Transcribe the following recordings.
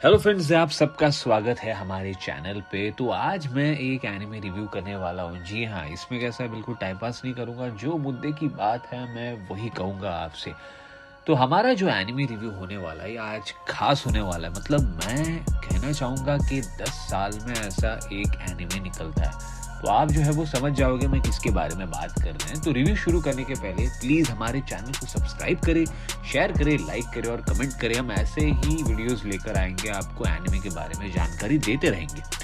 Hello friends, आप सबका स्वागत है हमारे चैनल पे। तो आज मैं एक एनिमे रिव्यू करने वाला हूँ। जी हाँ, इसमें कैसा है, बिल्कुल टाइम पास नहीं करूँगा। जो मुद्दे की बात है मैं वही कहूँगा आपसे। तो हमारा जो एनिमे रिव्यू होने वाला है ये आज खास होने वाला है। मतलब मैं कहना चाहूँगा कि 10 साल में ऐसा एक एनिमे निकलता है। तो आप जो है वो समझ जाओगे मैं किसके बारे में बात कर रहे हैं। तो रिव्यू शुरू करने के पहले प्लीज़ हमारे चैनल को सब्सक्राइब करें, शेयर करें, लाइक करें और कमेंट करें। हम ऐसे ही वीडियोस लेकर आएंगे, आपको एनिमे के बारे में जानकारी देते रहेंगे।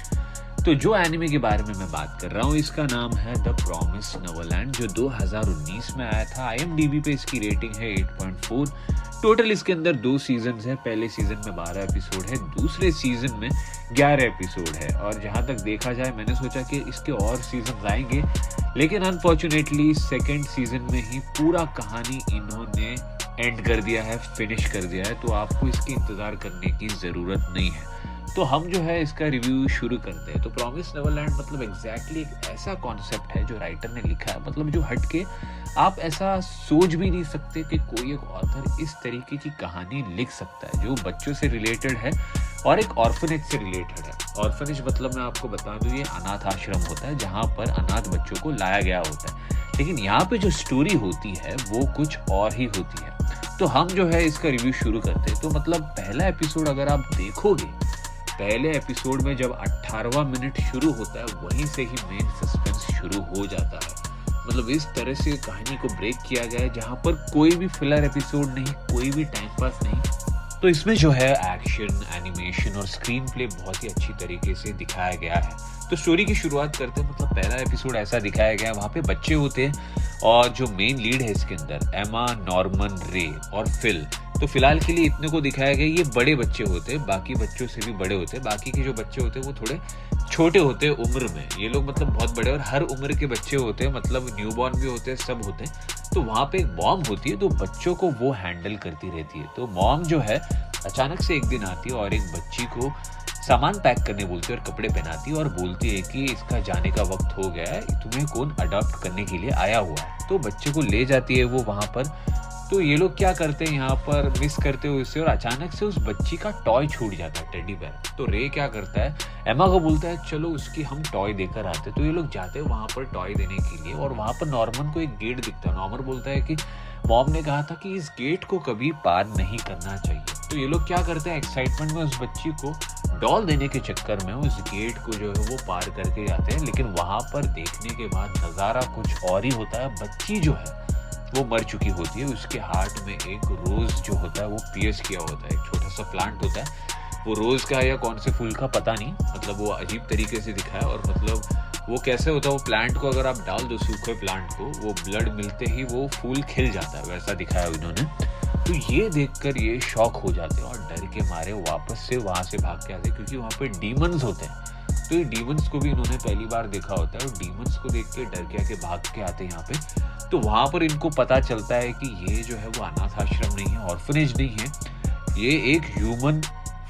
तो जो एनिमे के बारे में मैं बात कर रहा हूँ इसका नाम है द प्रॉमिस नेवरलैंड, जो 2019 में आया था। IMDb पे इसकी रेटिंग है 8.4। टोटल इसके अंदर 2 सीजन है। पहले सीजन में 12 एपिसोड है, दूसरे सीजन में 11 एपिसोड है। और जहां तक देखा जाए मैंने सोचा कि इसके और सीजन आएंगे, लेकिन अनफॉर्चुनेटली सेकेंड सीजन में ही पूरा कहानी इन्होंने एंड कर दिया है, फिनिश कर दिया है। तो आपको इसकी इंतजार करने की जरूरत नहीं है। तो हम जो है इसका रिव्यू शुरू करते हैं। तो प्रॉमिस नेवरलैंड मतलब एग्जैक्टली एक ऐसा कॉन्सेप्ट है जो राइटर ने लिखा है, मतलब जो हटके आप ऐसा सोच भी नहीं सकते कि कोई एक ऑथर इस तरीके की कहानी लिख सकता है, जो बच्चों से रिलेटेड है और एक ऑर्फनेज से रिलेटेड है। ऑर्फनेज मतलब मैं आपको बता दूं, ये अनाथ आश्रम होता है जहाँ पर अनाथ बच्चों को लाया गया होता है। लेकिन यहाँ पे जो स्टोरी होती है वो कुछ और ही होती है। तो हम जो है इसका रिव्यू शुरू करते हैं। तो मतलब पहला एपिसोड अगर आप देखोगे, पहले एपिसोड में जब 18वां मिनट शुरू होता है वहीं से ही मेन सस्पेंस शुरू हो जाता है। मतलब इस तरह से कहानी को ब्रेक किया गया है जहां पर कोई भी फिलर एपिसोड नहीं, कोई भी टाइम पास नहीं। तो इसमें जो है एक्शन, एनिमेशन और स्क्रीन प्ले बहुत ही अच्छी तरीके से दिखाया गया है। तो स्टोरी की शुरुआत करते हैं। मतलब पहला एपिसोड ऐसा दिखाया गया है, वहाँ पे बच्चे होते हैं और जो मेन लीड है इसके अंदर एमा, नॉर्मन, रे और फिल। तो फिलहाल के लिए इतने को दिखाया गया, ये बड़े बच्चे होते हैं, बाकी बच्चों से भी बड़े होते हैं। बाकी के जो बच्चे होते हैं वो थोड़े छोटे होते हैं उम्र में, ये लोग मतलब बहुत बड़े और हर उम्र के बच्चे होते हैं, मतलब न्यूबॉर्न भी होते हैं, सब होते हैं। तो वहाँ पे एक मॉम होती है, तो बच्चों को वो हैंडल करती रहती है। तो मॉम जो है अचानक से एक दिन आती है और एक बच्ची को सामान पैक करने बोलती है और कपड़े पहनाती है और बोलती है कि इसका जाने का वक्त हो गया है, तुम्हें कौन अडॉप्ट करने के लिए आया हुआ है। तो बच्चे को ले जाती है वो वहां पर। तो ये लोग क्या करते हैं, यहाँ पर मिस करते हुए उससे, और अचानक से उस बच्ची का टॉय छूट जाता है, टेडी बेयर। तो रे क्या करता है, एमा को बोलता है चलो उसकी हम टॉय देकर आते। तो ये लोग जाते हैं वहां पर टॉय देने के लिए और वहां पर नॉर्मन को एक गेट दिखता है। नॉर्मन बोलता है कि मॉम ने कहा था कि इस गेट को कभी पार नहीं करना चाहिए। तो ये लोग क्या करते हैं, एक्साइटमेंट में उस बच्ची को डॉल देने के चक्कर में उस गेट को जो है वो पार करके जाते हैं। लेकिन वहां पर देखने के बाद नजारा कुछ और ही होता है। बच्ची जो है वो मर चुकी होती है, उसके हार्ट में एक रोज जो होता है वो पियर्स किया होता है। एक छोटा सा प्लांट होता है, वो रोज का या कौन से फूल का पता नहीं, मतलब वो अजीब तरीके से दिखा है। और मतलब वो कैसे होता है, वो प्लांट को अगर आप डाल दो, सूखे प्लांट को, वो ब्लड मिलते ही वो फूल खिल जाता है, वैसा दिखाया इन्होंने। तो ये देखकर ये शॉक हो जाते हैं और डर के मारे वापस से वहां से भाग के आते हैं, क्योंकि वहां पे डीमंस होते हैं। तो ये डीमंस को भी इन्होंने पहली बार देखा होता है और डीमंस को देख के डर के आके भाग के आते हैं यहाँ पे। तो वहां पर इनको पता चलता है कि ये जो है वो अनाथ आश्रम नहीं है, ऑर्फनेज नहीं है, ये एक ह्यूमन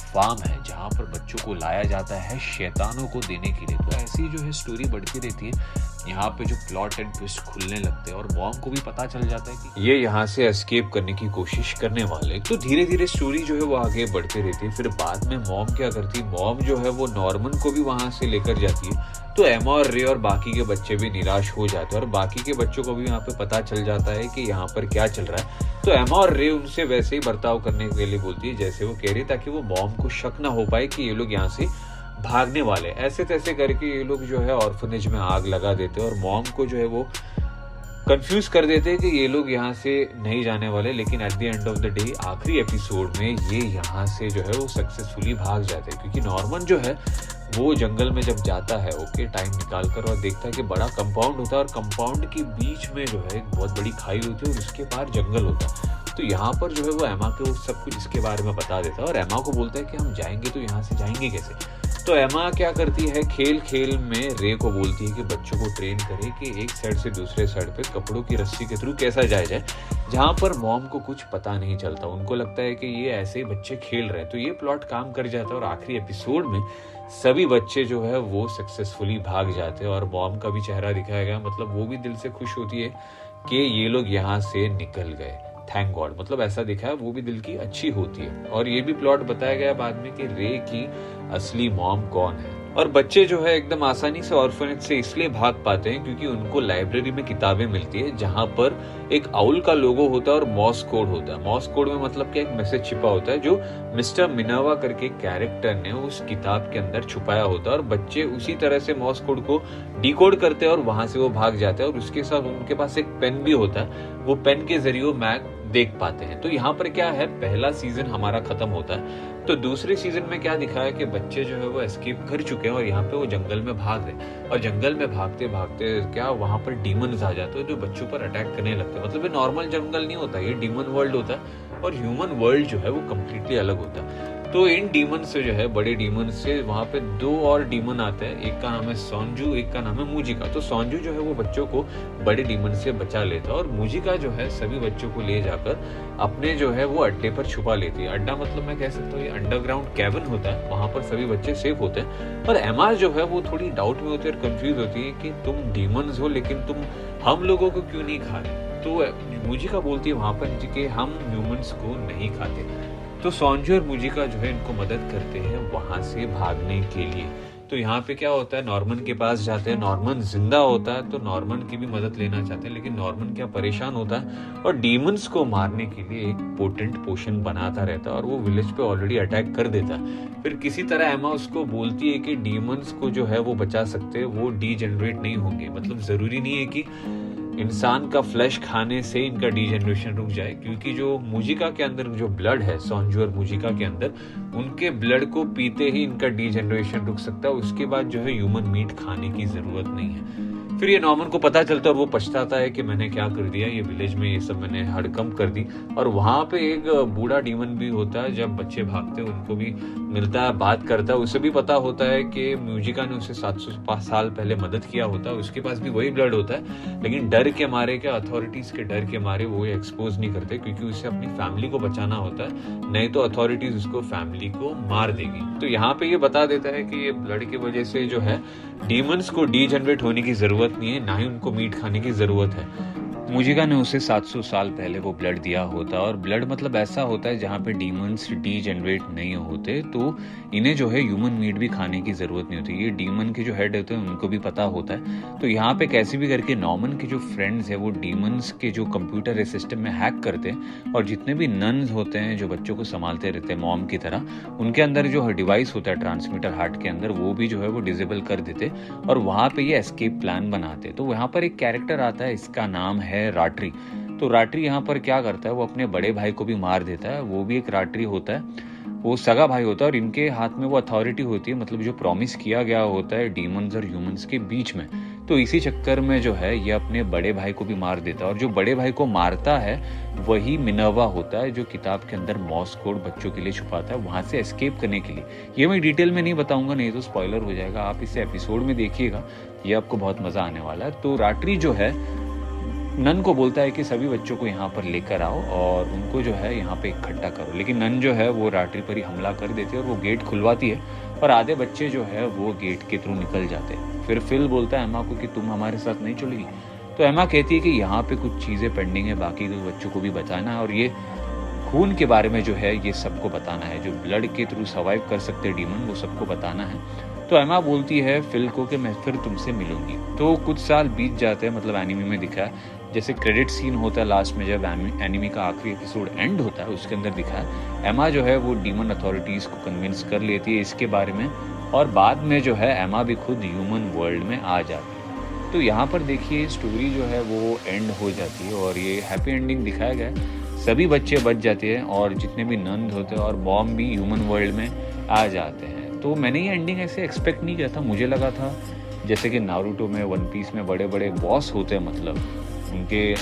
फार्म है जहां पर बच्चों को लाया जाता है शैतानों को देने के लिए। तो ऐसी जो है स्टोरी बढ़ती रहती है। यहाँ पे जो प्लॉट एंड ट्विस्ट खुलने लगते हैं और मॉम को भी पता चल जाता है कि ये यहाँ से एस्केप करने की कोशिश करने वाले। तो धीरे धीरे स्टोरी जो है वो आगे बढ़ती रहती है। फिर बाद में मॉम क्या करती है, मॉम जो है वो नॉर्मन को भी वहां से लेकर जाती है। तो एमा और रे और बाकी के बच्चे भी निराश हो जाते हैं और बाकी के बच्चों को भी यहाँ पे पता चल जाता है कि यहाँ पर क्या चल रहा है। तो एमा और रे उनसे वैसे ही बर्ताव करने के लिए बोलती है जैसे वो कह रही, ताकि वो मॉम को शक ना हो पाए कि ये लोग यहाँ से भागने वाले। ऐसे तैसे करके ये लोग जो है ऑर्फनेज में आग लगा देते हैं और मॉम को जो है वो कंफ्यूज कर देते हैं कि ये लोग यहाँ से नहीं जाने वाले। लेकिन at the end of the day आखिरी एपिसोड में ये यहाँ से जो है वो सक्सेसफुली भाग जाते हैं, क्योंकि नॉर्मन जो है वो जंगल में जब जाता है टाइम निकाल कर और देखता है कि बड़ा कंपाउंड होता है और कंपाउंड के बीच में जो है एक बहुत बड़ी खाई होती है और उसके पार जंगल होता है। तो यहाँ पर जो है वो एमा को सब कुछ इसके बारे में बता देता है और एमा को बोलता है कि हम जाएंगे तो यहाँ से जाएंगे कैसे। तो एमा क्या करती है, खेल खेल में रे को बोलती है कि बच्चों को ट्रेन करे कि एक साइड से दूसरे साइड पे कपड़ों की रस्सी के थ्रू कैसा जाया जाए, जहां पर मॉम को कुछ पता नहीं चलता। उनको लगता है कि ये ऐसे ही बच्चे खेल रहे हैं। तो ये प्लॉट काम कर जाता है और आखिरी एपिसोड में सभी बच्चे जो है वो सक्सेसफुली भाग जाते हैं और मॉम का भी चेहरा दिखाया गया, मतलब वो भी दिल से खुश होती है कि ये लोग यहाँ से निकल गए। थैंक गॉड, मतलब ऐसा दिखा है, वो भी दिल की अच्छी होती है। और ये भी प्लॉट बताया गया बाद में कि रे की असली मॉम कौन है। और बच्चे जो है एकदम आसानी से ऑर्फनेज से इसलिए भाग पाते हैं क्योंकि उनको लाइब्रेरी में किताबें मिलती है जहां पर एक आउल का लोगो होता है और मॉर्स कोड होता है। मॉर्स कोड में मतलब कि एक मैसेज छिपा होता है जो मिस्टर मिनर्वा करके कैरेक्टर ने उस किताब के अंदर छुपाया होता है, और बच्चे उसी तरह से मॉर्स कोड को डिकोड करते हैं और वहां से वो भाग जाते हैं। और उसके साथ उनके पास एक पेन भी होता है, वो पेन के जरिए वो मैप देख पाते हैं। तो यहाँ पर क्या है, पहला सीजन हमारा खत्म होता है, तो दूसरे सीजन में क्या दिखा है कि बच्चे जो है वो एस्केप कर चुके हैं और यहाँ पे वो जंगल में भाग रहे हैं। और जंगल में भागते भागते क्या वहां पर डीमंस आ जाते हैं जो बच्चों पर अटैक करने लगते हैं। मतलब ये नॉर्मल जंगल नहीं होता, ये डीमन वर्ल्ड होता है, और ह्यूमन वर्ल्ड जो है वो कम्प्लीटली अलग होता है। तो इन डीमन से जो है, बड़े डीमन से वहां पे 2 और डीमन आते हैं, एक का नाम है सोंजू, एक का नाम है मुजिका। तो सोंजू जो है वो बच्चों को बड़े डीमन से बचा लेता है, और मुजिका जो है सभी बच्चों को ले जाकर अपने जो है वो अड्डे पर छुपा लेती है। अड्डा मतलब मैं कह सकता हूँ ये अंडरग्राउंड कैबिन होता है, वहां पर सभी बच्चे सेफ होते हैं। और एमा जो है वो थोड़ी डाउट में होती है और कंफ्यूज होती है कि तुम डीमंस हो लेकिन तुम हम लोगों को क्यों नहीं खा रहे। तो मुजिका बोलती है वहां पर कि हम ह्यूमंस को नहीं खाते। तो सोंजू और मुजिका जो है इनको मदद करते हैं वहां से भागने के लिए। तो यहाँ पे क्या होता है, नॉर्मन के पास जाते हैं, नॉर्मन जिंदा होता है तो नॉर्मन की भी मदद लेना चाहते हैं, लेकिन नॉर्मन क्या परेशान होता है और डीमंस को मारने के लिए एक पोटेंट पोशन बनाता रहता है, और वो विलेज पे ऑलरेडी अटैक कर देता है। फिर किसी तरह एमा उसको बोलती है कि डीमंस को जो है वो बचा सकते हैं, वो डीजेनरेट नहीं होंगे। मतलब जरूरी नहीं है कि इंसान का फ्लैश खाने से इनका डीजेनरेशन रुक जाए, क्योंकि जो मुजिका के अंदर जो ब्लड है, सोंजू और मुजिका के अंदर, उनके ब्लड को पीते ही इनका डीजेनरेशन रुक सकता है। उसके बाद जो है ह्यूमन मीट खाने की जरूरत नहीं है। फिर ये नॉर्मन को पता चलता है और वो पछताता है कि मैंने क्या कर दिया, ये विलेज में ये सब मैंने हड़कंप कर दी। और वहां पे एक बूढ़ा डीमन भी होता है, जब बच्चे भागते हैं उनको भी मिलता है, बात करता है, उसे भी पता होता है कि म्यूजिका ने उसे 700 साल पहले मदद किया होता है, उसके पास भी वही ब्लड होता है, लेकिन डर के मारे, क्या अथॉरिटीज के डर के मारे वो एक्सपोज नहीं करते, क्योंकि उसे अपनी फैमिली को बचाना होता है, नहीं तो अथॉरिटीज उसको फैमिली को मार देगी। तो यहाँ पे ये बता देता है कि ये ब्लड की वजह से जो है डीमंस को डीजनरेट होने की जरूरत नहीं है, ना ही उनको मीट खाने की जरूरत है। मुजिका ने उसे 700 साल पहले वो ब्लड दिया होता, और ब्लड मतलब ऐसा होता है जहाँ पे डीमंस डीजनरेट नहीं होते, तो इन्हें जो है ह्यूमन मीट भी खाने की जरूरत नहीं होती। ये डीमन के जो हेड होते हैं उनको भी पता होता है। तो यहाँ पे कैसे भी करके नॉर्मन के जो फ्रेंड्स है वो डीमंस के जो कंप्यूटर सिस्टम में हैक करते हैं, और जितने भी नन्स होते हैं जो बच्चों को संभालते रहते हैं मॉम की तरह, उनके अंदर जो डिवाइस होता है ट्रांसमीटर हार्ट के अंदर, वो भी जो है वो डिसेबल कर देते, और वहां पे ये एस्केप प्लान बनाते। तो वहां पर एक कैरेक्टर आता है, इसका नाम है राट्री। तो राट्री यहाँ पर क्या करता है, वो अपने बड़े भाई को भी मार देता है, वो भी एक राट्री होता है, वो सगा भाई होता है, और इनके हाथ में वो अथॉरिटी होती है, मतलब जो प्रॉमिस किया गया होता है डीमंस और ह्यूमंस के बीच में। तो इसी चक्कर में जो है ये अपने बड़े भाई को भी मार देता है, और जो बड़े भाई को मारता है वही मिनर्वा होता है, जो किताब के अंदर मॉर्स कोड बच्चों के लिए छुपाता है वहां से एस्केप करने के लिए। ये मैं डिटेल में नहीं बताऊंगा, नहीं तो स्पॉइलर हो जाएगा, आप इसे एपिसोड में देखिएगा, ये आपको बहुत मजा आने वाला है। तो राट्री जो है नन को बोलता है कि सभी बच्चों को यहाँ पर लेकर आओ और उनको जो है यहाँ पे इकट्ठा करो, लेकिन नन जो है वो राट्री पर ही हमला कर देती है और वो गेट खुलवाती है, और आधे बच्चे जो है वो गेट के थ्रू निकल जाते हैं। फिर फिल बोलता है एमा को कि तुम हमारे साथ नहीं चलेगी, तो एमा कहती है कि यहाँ पे कुछ चीजें पेंडिंग है, बाकी के बच्चों को भी बचाना है, और ये खून के बारे में जो है ये सबको बताना है, जो ब्लड के थ्रू सर्वाइव कर सकते हैं डीमन, वो सबको बताना है। तो एमा बोलती है फिल को कि मैं फिर तुमसे मिलूंगी। तो कुछ साल बीत जाते हैं, मतलब एनिमी में दिखा है, जैसे क्रेडिट सीन होता है लास्ट में, जब एनिमी का आखिरी एपिसोड एंड होता है उसके अंदर दिखा है एमा जो है वो डीमन अथॉरिटीज को कन्विंस कर लेती है इसके बारे में, और बाद में जो है एमा भी खुद ह्यूमन वर्ल्ड में आ जाती है। तो यहाँ पर देखिए स्टोरी जो है वो एंड हो जाती है, और ये हैप्पी एंडिंग दिखाया गया है, सभी बच्चे बच जाते हैं और जितने भी नंद होते हैं और बॉम भी ह्यूमन वर्ल्ड में आ जाते हैं। तो मैंने ये एंडिंग ऐसे एक्सपेक्ट नहीं किया था, मुझे लगा था जैसे कि नारुतो में, वन पीस में बड़े बड़े बॉस होते हैं, मतलब उनके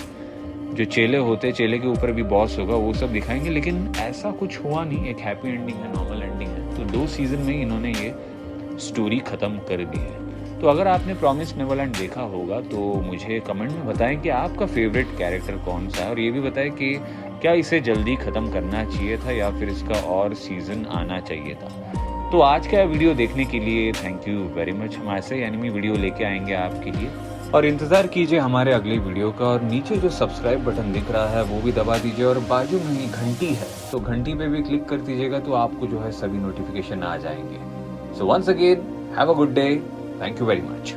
जो चेले होते हैं, चेले के ऊपर भी बॉस होगा, वो सब दिखाएंगे, लेकिन ऐसा कुछ हुआ नहीं। एक हैप्पी एंडिंग है, नॉर्मल एंडिंग है। तो 2 सीजन में इन्होंने ये स्टोरी खत्म कर दी है। तो अगर आपने प्रॉमिस नेवरलैंड देखा होगा तो मुझे कमेंट में बताएं कि आपका फेवरेट कैरेक्टर कौन सा है, और ये भी बताएं कि क्या इसे जल्दी खत्म करना चाहिए था या फिर इसका और सीजन आना चाहिए था। तो आज का वीडियो देखने के लिए थैंक यू वेरी मच। हम ऐसे एनिमी वीडियो लेके आएंगे आपके लिए। और इंतज़ार कीजिए हमारे अगली वीडियो का, और नीचे जो सब्सक्राइब बटन दिख रहा है वो भी दबा दीजिए, और बाजू में ही घंटी है तो घंटी पे भी क्लिक कर दीजिएगा, तो आपको जो है सभी नोटिफिकेशन आ जाएंगे। So once again have a good day, thank you very much.